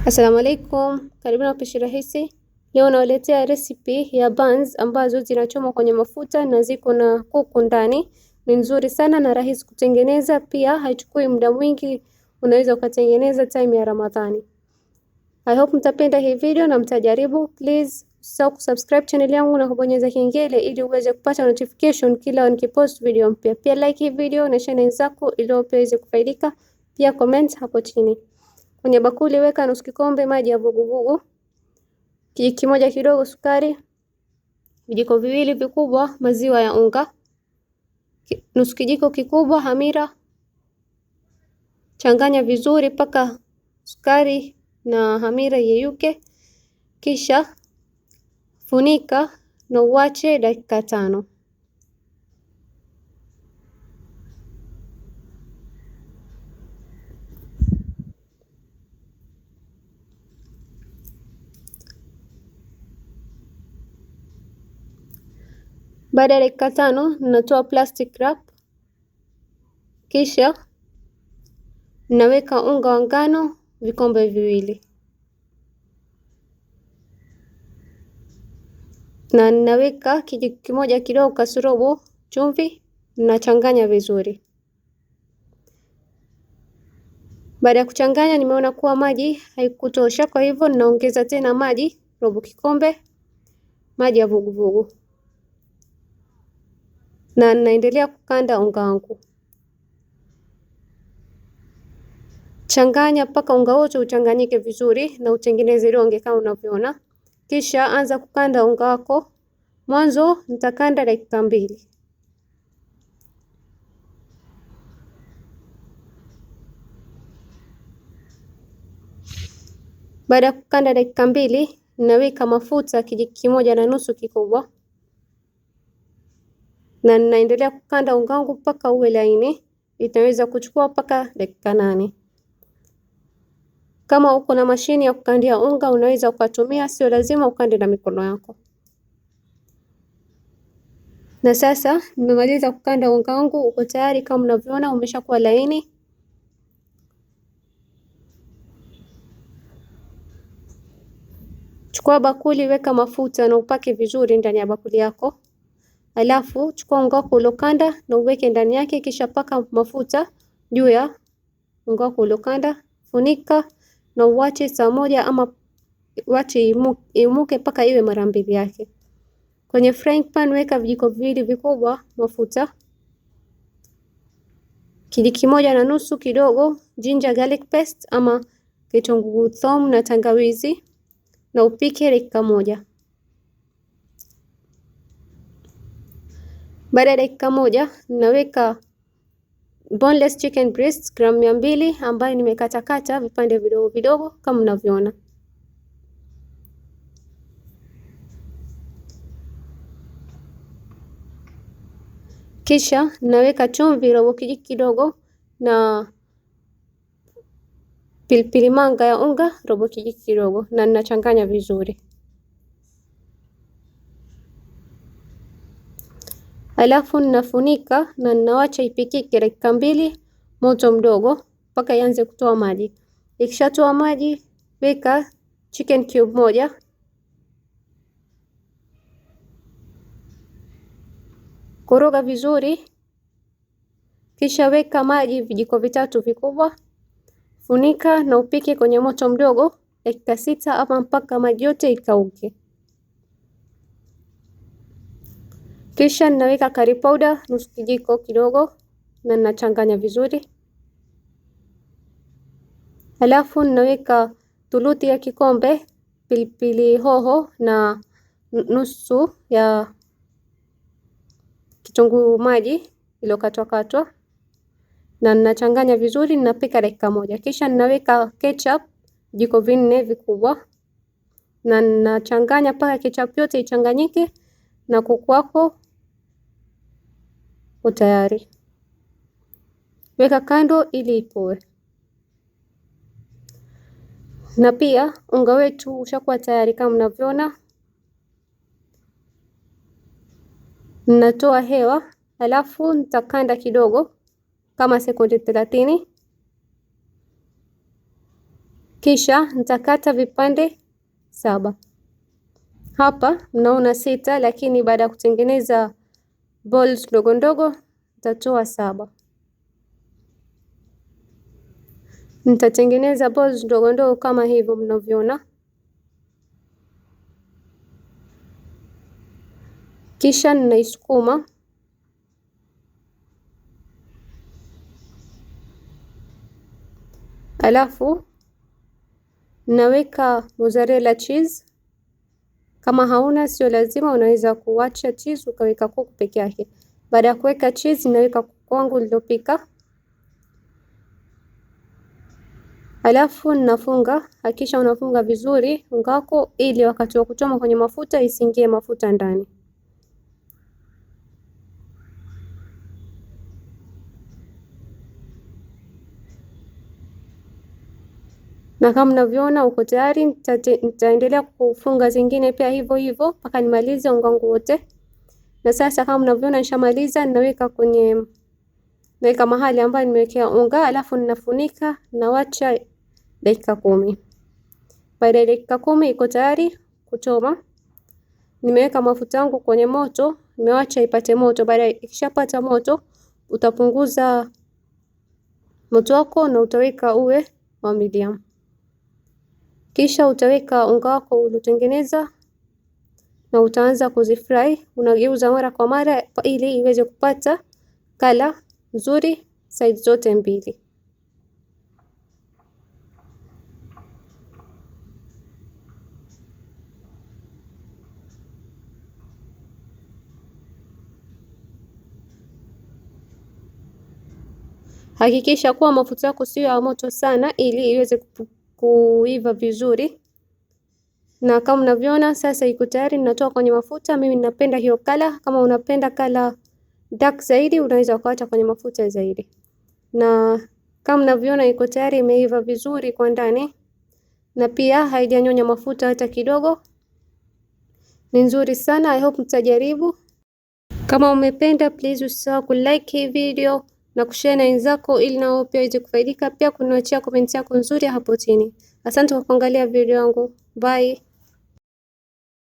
Assalamu alaikum, karibu na Mapishi Rahisi. Leo nawaletea recipe ya buns ambazo zinachomwa kwenye mafuta na ziko na kuku ndani. Ni nzuri sana na rahisi kutengeneza, pia haichukui muda mwingi, unaweza ukatengeneza time ya Ramadhani. I hope mtapenda hii video na mtajaribu. Please usisahau kusubscribe channel yangu na kubonyeza kengele ili uweze kupata notification kila nikipost video mpya. Pia like hii video na share zako ili uweze kufaidika. Pia comment hapo chini. Kwenye bakuli weka nusu kikombe maji ya vuguvugu, kijiko kimoja kidogo sukari, vijiko viwili vikubwa maziwa ya unga, nusu kijiko kikubwa hamira. Changanya vizuri mpaka sukari na hamira yeyuke, kisha funika na uache dakika 5. Baada ya dakika 5 natoa plastic wrap, kisha naweka unga wa ngano vikombe viwili na naweka kijiko kimoja kidogo kasorobo chumvi, nachanganya vizuri. Baada ya kuchanganya nimeona kuwa maji haikutosha, kwa hivyo ninaongeza tena maji robo kikombe, maji ya vuguvugu, na naendelea kukanda unga wangu. Changanya mpaka unga wote uchanganyike vizuri na utengeneze donge kama unavyoona. Kisha anza kukanda unga wako. Mwanzo nitakanda dakika 2. Baada ya kukanda dakika 2, naweka mafuta kijiko kimoja na nusu kikubwa, na ninaendelea kukanda unga wangu mpaka uwe laini. Itaweza kuchukua mpaka dakika 8. Kama uko na mashini ya kukandia unga unaweza ukatumia, sio lazima ukande na mikono yako. Na sasa nimemaliza kukanda unga wangu, uko tayari kama mnavyoona umeshakuwa laini. Chukua bakuli, weka mafuta na upake vizuri ndani ya bakuli yako. Alafu chukua unga wako uliokanda na uweke ndani yake, kisha paka mafuta juu ya unga wako uliokanda. Funika na uache saa moja ama uache imuke mpaka iwe mara 2 yake. Kwenye frying pan weka vijiko viwili vikubwa mafuta, kijiko kimoja na nusu kidogo ginger garlic paste ama kitunguu thomu na tangawizi, na upike dakika 1. Baada ya dakika 1 naweka boneless chicken breast gram 200 ambayo nimekatakata vipande vidogo vidogo kama mnavyoona. Kisha naweka chumvi robo kijiko kidogo na pilipili manga ya unga robo kijiko kidogo, na ninachanganya vizuri. Alafu ninafunika na ninawacha ipikike dakika 2 moto mdogo mpaka ianze kutoa maji. Ikishatoa maji weka chicken cube moja, koroga vizuri, kisha weka maji vijiko 3 vikubwa. Funika na upike kwenye moto mdogo dakika 6 ama mpaka maji yote ikauke. Kisha ninaweka curry powder nusu kijiko kidogo na ninachanganya vizuri. Alafu ninaweka thuluthi ya kikombe pilipili hoho na nusu ya kitunguu maji iliyokatwa, na ninachanganya vizuri. Ninapika dakika 1. Kisha ninaweka ketchup vijiko 4 vikubwa na ninachanganya mpaka ketchup yote ichanganyike, na kuku wako tayari. Weka kando ili ipoe. Na pia unga wetu ushakuwa tayari kama mnavyoona. Natoa hewa, alafu nitakanda kidogo kama sekunde 30. Kisha nitakata vipande 7. Hapa mnaona 6, lakini baada ya kutengeneza balls ndogo ndogo nitatoa 7. Nitatengeneza balls ndogo ndogo kama hivyo mnavyoona. Kisha ninaisukuma. Alafu naweka mozzarella cheese. Kama hauna sio lazima, unaweza kuacha cheese ukaweka kuku peke yake. Baada ya kuweka cheese naweka kuku wangu nilopika. Alafu ninafunga. Hakisha unafunga vizuri unga wako ili wakati wa kuchoma kwenye mafuta isiingie mafuta ndani. Na kama mnavyoona uko tayari. Nitaendelea kufunga zingine pia hivyo hivyo mpaka nimalize unga wangu wote. Na sasa kama mnavyoona nishamaliza, naweka mahali ambapo nimewekea unga, alafu ninafunika na wacha dakika 10. Baada ya dakika 10 iko tayari kuchoma. Nimeweka mafuta yangu kwenye moto, nimewacha ipate moto. Baada ikishapata moto, utapunguza moto wako na utaweka uwe wa medium. Kisha utaweka unga wako uliotengeneza na utaanza kuzifry. Unageuza mara kwa mara ili iweze kupata kala nzuri side zote mbili. Hakikisha kuwa mafuta yako sio ya moto sana ili iweze kuiva vizuri. Na kama mnavyoona sasa iko tayari, ninatoa kwenye mafuta. Mimi ninapenda hiyo kala. Kama unapenda kala dark zaidi unaweza kuacha kwenye mafuta zaidi. Na kama mnavyoona iko tayari, imeiva vizuri kwa ndani na pia haijanyonya mafuta hata kidogo. Ni nzuri sana. I hope mtajaribu. Kama umependa, please usisahau kulike hii video na kushare na wenzako ili nao pia waweze kufaidika. Pia kuniachia comment yako nzuri hapo chini. Asante kwa kuangalia video yangu. Bye.